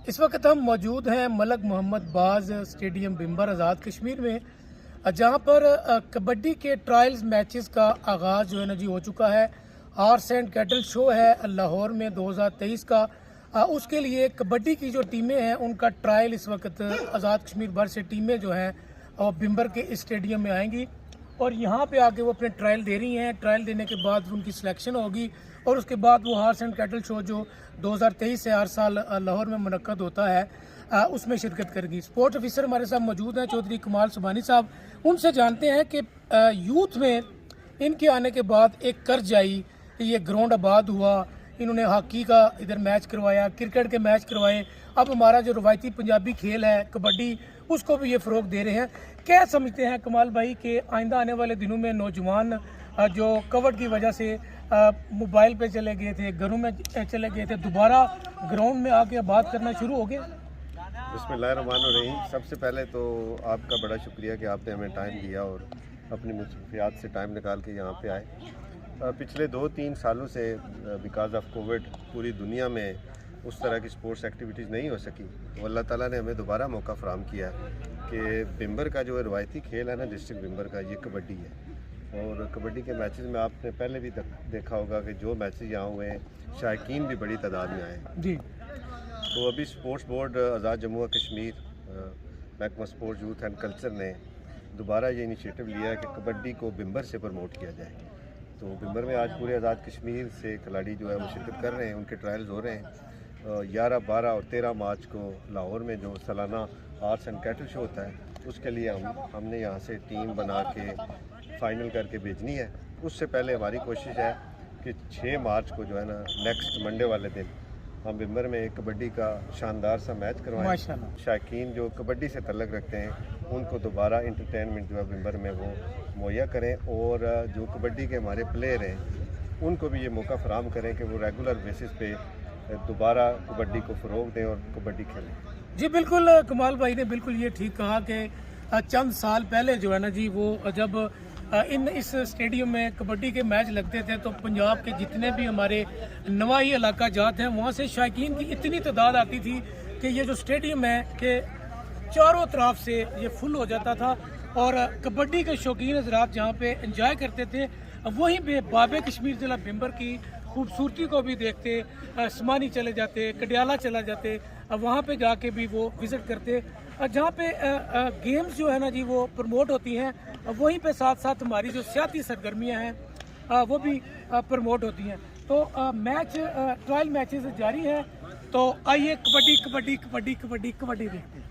इस वक्त हम मौजूद हैं मलक मोहम्मद बाज स्टेडियम बिम्बर आज़ाद कश्मीर में, जहां पर कबड्डी के ट्रायल्स मैचेस का आगाज़ जो है ना जी हो चुका है। हॉर्स एंड कैटल शो है लाहौर में 2023 का। उसके लिए कबड्डी की जो टीमें हैं उनका ट्रायल इस वक्त आज़ाद कश्मीर भर से टीमें जो हैं और बिम्बर के स्टेडियम में आएंगी और यहाँ पे आके वो अपने ट्रायल दे रही हैं। ट्रायल देने के बाद उनकी सिलेक्शन होगी और उसके बाद वो हॉर्स एंड कैटल शो जो 2023 से हर साल लाहौर में मुनक्कद होता है उसमें शिरकत करेगी। स्पोर्ट्स ऑफिसर हमारे साथ मौजूद हैं चौधरी कमाल सुबानी साहब। उनसे जानते हैं कि यूथ में इनके आने के बाद एक कर्ज आई, ये ग्राउंड आबाद हुआ, इन्होंने हॉकी का इधर मैच करवाया, क्रिकेट के मैच करवाए, अब हमारा जो रवायती पंजाबी खेल है कबड्डी उसको भी ये फ़रोग दे रहे हैं। क्या समझते हैं कमाल भाई कि आइंदा आने वाले दिनों में नौजवान जो कोविड की वजह से मोबाइल पे चले गए थे, घरों में चले गए थे, दोबारा ग्राउंड में आके बात करना शुरू हो गए? बिस्मिल्लाहिर्रहमानिर्रहीम। सबसे पहले तो आपका बड़ा शुक्रिया कि आपने हमें टाइम दिया और अपनी मसरूफियात से टाइम निकाल के यहाँ पे आए। पिछले 2-3 सालों से बिकॉज ऑफ कोविड पूरी दुनिया में उस तरह की स्पोर्ट्स एक्टिविटीज़ नहीं हो सकी, तो अल्लाह ताला ने हमें दोबारा मौका फराहम किया है कि बिम्बर का जो रवायती खेल है ना, डिस्ट्रिक्ट बिम्बर का, ये कबड्डी है। और कबड्डी के मैचेस में आपने पहले भी देखा होगा कि जो मैचेस यहाँ हुए हैं शायकीन भी बड़ी तादाद में आए हैं जी। तो अभी स्पोर्ट्स बोर्ड आज़ाद जम्मू कश्मीर महकमा स्पोर्ट्स यूथ एंड कल्चर ने दोबारा ये इनिशिएटिव लिया है कि कबड्डी को बिम्बर से प्रमोट किया जाए। तो बिम्बर में आज पूरे आज़ाद कश्मीर से खिलाड़ी जो है वो शिरकत कर रहे हैं, उनके ट्रायल्स हो रहे हैं। 11, 12 और 13 मार्च को लाहौर में जो सालाना हॉर्स एंड कैटल शो होता है उसके लिए हमने यहाँ से टीम बना के फाइनल करके भेजनी है। उससे पहले हमारी कोशिश है कि 6 मार्च को जो है ना, नेक्स्ट मंडे वाले दिन हम बिम्बर में एक कबड्डी का शानदार सा मैच करवाएं। शायकीन जो कबड्डी से तल्लक रखते हैं उनको दोबारा इंटरटेनमेंट जो है बिम्बर में वो मुहैया करें और जो कबड्डी के हमारे प्लेयर हैं उनको भी ये मौका फराहम करें कि वो रेगुलर बेसिस पे दोबारा कबड्डी को फ़रोग दें और कबड्डी खेलें। जी बिल्कुल, कमाल भाई ने बिल्कुल ये ठीक कहा कि चंद साल पहले जो है ना जी वो जब इस स्टेडियम में कबड्डी के मैच लगते थे तो पंजाब के जितने भी हमारे नवाही इलाका जात हैं वहाँ से शायकीन की इतनी तादाद आती थी कि ये जो स्टेडियम है कि चारों तरफ से ये फुल हो जाता था और कबड्डी के शौकीन हज़रात जहाँ पे एंजॉय करते थे वहीं पे बाबे कश्मीर ज़िला बिम्बर की खूबसूरती को भी देखते, स्मानी चले जाते, कडियाला चला जाते, वहाँ पे जाके भी वो विज़िट करते, जहाँ पे गेम्स जो है ना जी वो प्रमोट होती हैं, वहीं पे साथ साथ हमारी जो सियाती सरगर्मियाँ हैं वो भी प्रमोट होती हैं। तो ट्रायल मैचेस जारी हैं, तो आइए कबड्डी कबड्डी कबड्डी कबड्डी कबड्डी देखते हैं।